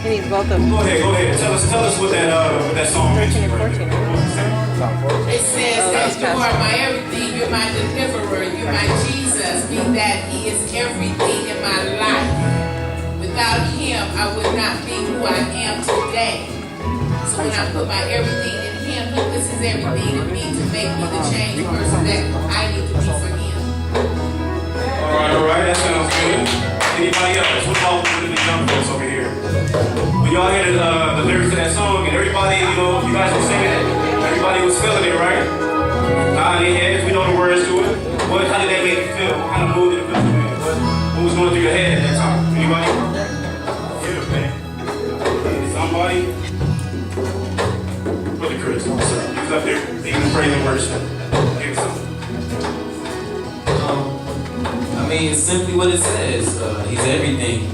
He needs both of them. Go ahead. Tell us what that song means. 13 and 14, right? It says that you are my everything, you're my deliverer, you're my Jesus, meaning that he is everything in my life. Without him, I would not be who I am today. So when I put my everything in him, this is everything in me to make me the change person that I need to be for him. All right, that sounds good. Anybody else? What about the young folks over here? When y'all hear the lyrics to that song, and everybody, you guys were singing it, everybody was feeling it, right? Nodding their heads, we know the words to it. How did that make you feel? What kind of mood did it put you in? What was going through your head at that time? Anybody? Yeah, man. Somebody? Brother Chris, he was up there leading praise and worship. Give something. I mean, it's simply what it says. He's everything.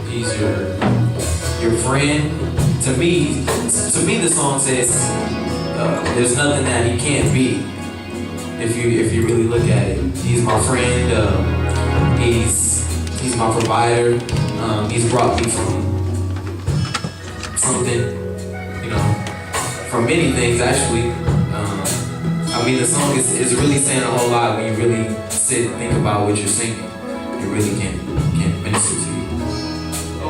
He's your friend. To me, the song says there's nothing that he can't be. If you really look at it, he's my friend. He's my provider. He's brought me from something, from many things actually. I mean, the song is really saying a whole lot when you really sit and think about what you're singing. It really can minister to you.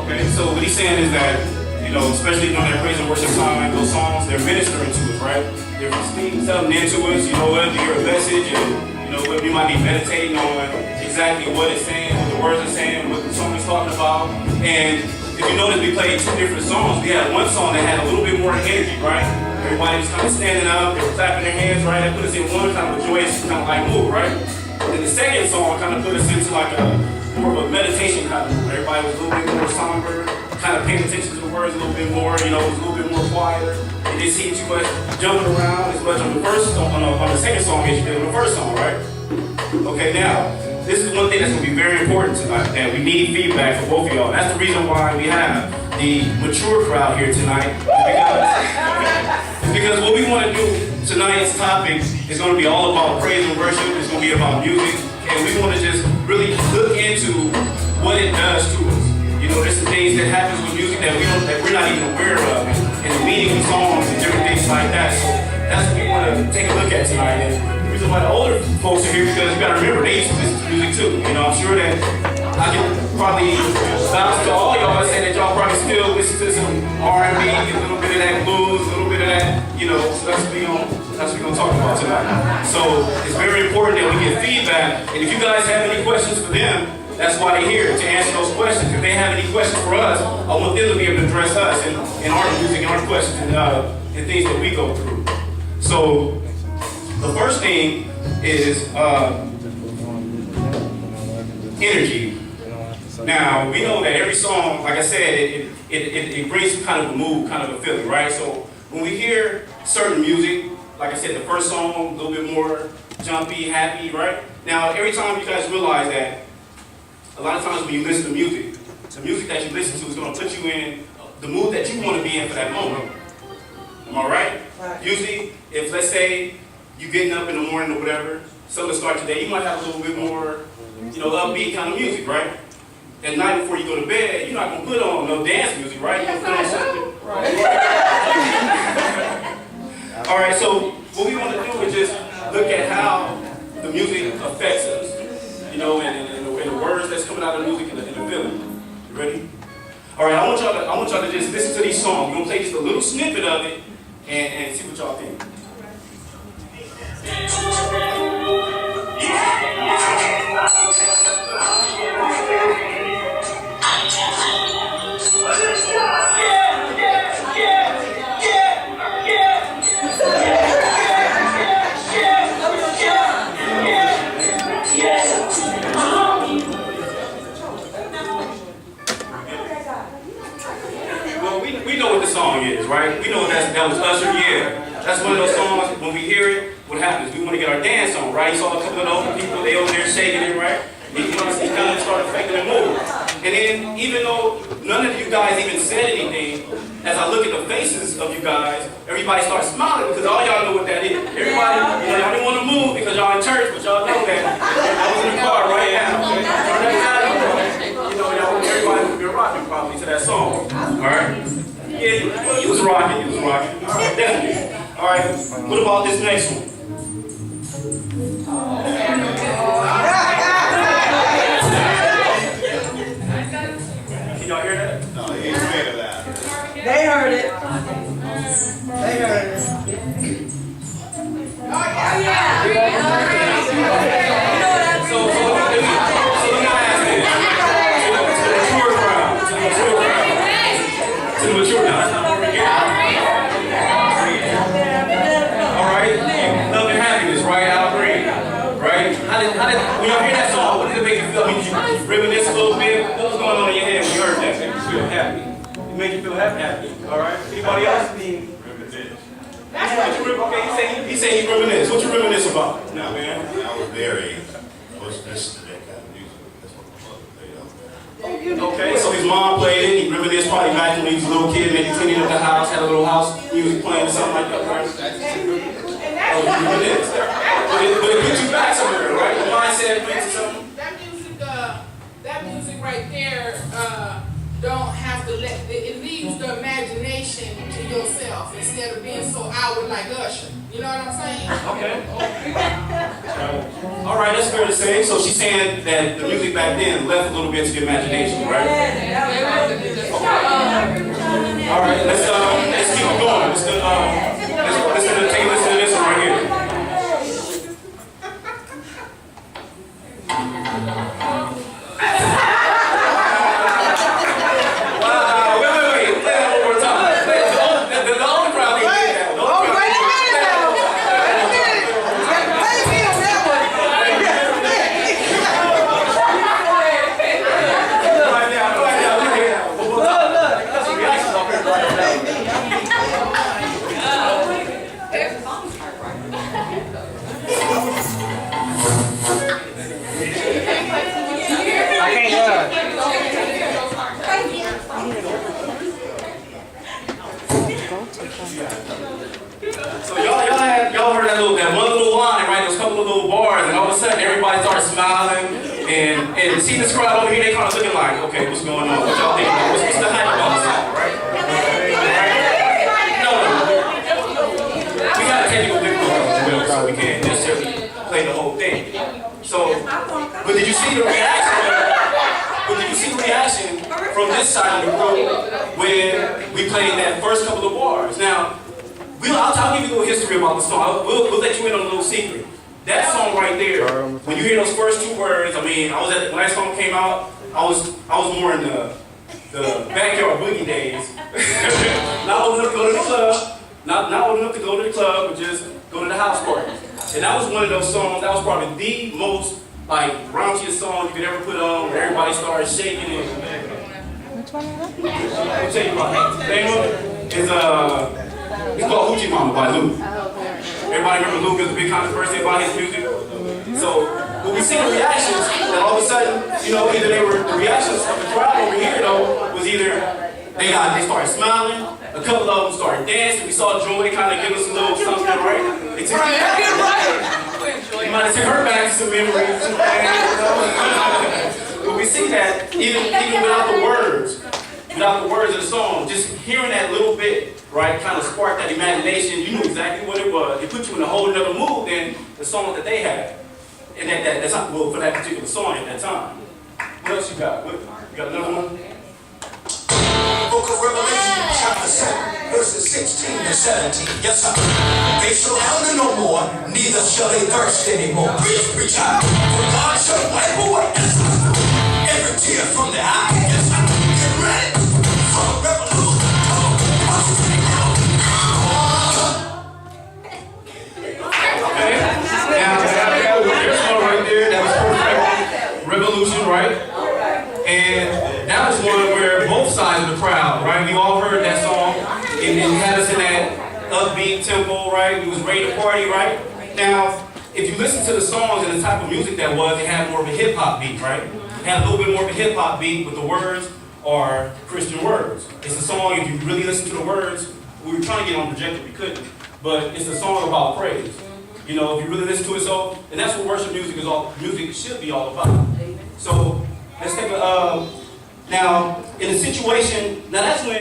Okay, so what he's saying is that, especially during that praise and worship time, those songs, they're ministering to us, right? They're speaking something into us, whether you hear a message and, whether you might be meditating on exactly what it's saying, what the words are saying, what the song is talking about. And if you notice, we played two different songs. We had one song that had a little bit more energy, right? Everybody was kind of standing up, they were clapping their hands, right? That put us in one kind of a joyous kind of like mood, right? And the second song kind of put us into like more of a meditation kind of mood. Everybody was a little bit more somber, kind of paying attention to the words a little bit more, it was a little bit more quieter. It didn't seem too much jumping around as much on the second song as you did on the first song, right? Okay, now, this is one thing that's going to be very important tonight, that we need feedback from both of y'all. That's the reason why we have the mature crowd here tonight, because what we want to do tonight's topic is going to be all about praise and worship. It's going to be about music, and we want to just really look into what it does to us. There's some things that happens with music that we're not even aware of, and the meaning of songs and different things like that. So that's what we want to take a look at tonight. And the reason why the older folks are here, because you got to remember they used to listen to music too. I'm sure that I can probably bounce to all y'all and say that y'all probably still listen to some R&B, a little bit of that blues, a little bit of that, so that's what we're going to talk about tonight. So it's very important that we get feedback, and if you guys have any questions for them, that's why they're here, to answer those questions. If they have any questions for us, I want them to be able to address us in our music and our questions and things that we go through. So the first thing is energy. Now, we know that every song, like I said, it brings some kind of a mood, kind of a feeling, right? So when we hear certain music, like I said, the first song, a little bit more jumpy, happy, right? Now, every time you guys realize that a lot of times when you listen to music, the music that you listen to is going to put you in the mood that you want to be in for that moment. Am I right? Usually, if let's say you're getting up in the morning or whatever, something to start today, you might have a little bit more, upbeat kind of music, right? At night before you go to bed, you're not going to put on no dance music, right? You're going to put on something. Right. All right, so what we want to do is just look at how the music affects us, and the words that's coming out of the music and the feeling. You ready? All right, I want y'all to just listen to these songs. We're going to play just a little snippet of it and see what y'all think. We know what the song is, right? We know that was Usher, yeah. That's one of those songs, when we hear it, what happens? We want to get our dance on, right? You saw a couple of the older people, they over there shaking it, right? He kind of started faking the move. And then, even though none of you guys even said anything, as I look at the faces of you guys, everybody starts smiling because all y'all know what that is. Everybody, y'all didn't want to move because y'all in church, but y'all know that. I was in the car right now. Okay? Everybody would be rocking probably to that song. All right? Yeah, you was rocking. All right, definitely. All right, what about this next one? Can y'all hear that? No, he ain't made of that. They heard it. They heard it. So let me ask this. To the mature crowd. To the mature crowd. That's not what we're getting. All right? Love and happiness, right? I'll agree. Right? When y'all hear that song, what did it make you feel? I mean, you reminisce a little bit. What was going on in your head when you heard that? It made you feel happy. It made you feel happy. All right? Anybody else? Okay, he said he reminisce. What you reminisce about? No, man, I was very, I was listening to that kind of music. That's what my mother played out there. Okay, so his mom played it. He reminisced probably back when he was a little kid, maybe cleaning up the house, had a little house music playing or something like that, right? Oh, you reminisced. But it puts you back somewhere, right? The mindset brings you something. That music right there, don't have to it leaves the imagination to yourself instead of being so outward like Usher. You know what I'm saying? Okay. All right, that's fair to say. So she's saying that the music back then left a little bit to the imagination, right? All right, let's keep it going. Let's take a listen to this one right here. So y'all heard that one little line, right? Those couple of little bars, and all of a sudden everybody started smiling, and see this crowd over here, they kind of looking like, okay, what's going on? What y'all think about? What's the hype about the song, right? No, we gotta take it with the so we can't necessarily play the whole thing. So, but did you see the reaction? From this side of the room when we played that first couple of bars? Now, I'll give you a little history about the song. We'll let you in on a little secret. That song right there, when you hear those first two words, I mean, when that song came out, I was more in the backyard boogie days. Not old enough to go to the club, not old enough to go to the club, but just go to the house party. And that was one of those songs. That was probably the most raunchiest song you could ever put on, where everybody started shaking it. Which one is that? I'll tell you about it. The name of it is it's called Hoochie Mama by Luke. Everybody remember Luke is a big controversy about his music. So when we see the reactions, and all of a sudden, either the reactions of the crowd over here though was either they started smiling, a couple of them started dancing. We saw Joy kind of give us a little something, right? They took you might have took her back to some memories. But we see that even without the words of the song, just hearing that little bit, right, kind of sparked that imagination. You knew exactly what it was. It put you in a whole other mood than the song that they had. And that's not well for that particular song at that time. What else you got? You got another one? Book of Revelation, chapter 7, verses 16 to 17. Yes, sir. They shall hunger no more, neither shall they thirst anymore. Preach, for God shall wipe away every tear from their eye. Yes, sir. Get ready for a revolution. There's one right there. That was Revolution, right? And that was one where both sides of the crowd, right? We all heard that song. It had us in that upbeat tempo, right? We was ready to party, right? Now, if you listen to the songs and the type of music that was, it had more of a hip hop beat, right? It had a little bit more of a hip hop beat, but the words are Christian words. It's a song, if you really listen to the words, we were trying to get on projector, we couldn't. But it's a song about praise. If you really listen to it, and that's what worship music should be all about. So let's take now in a situation, now that's when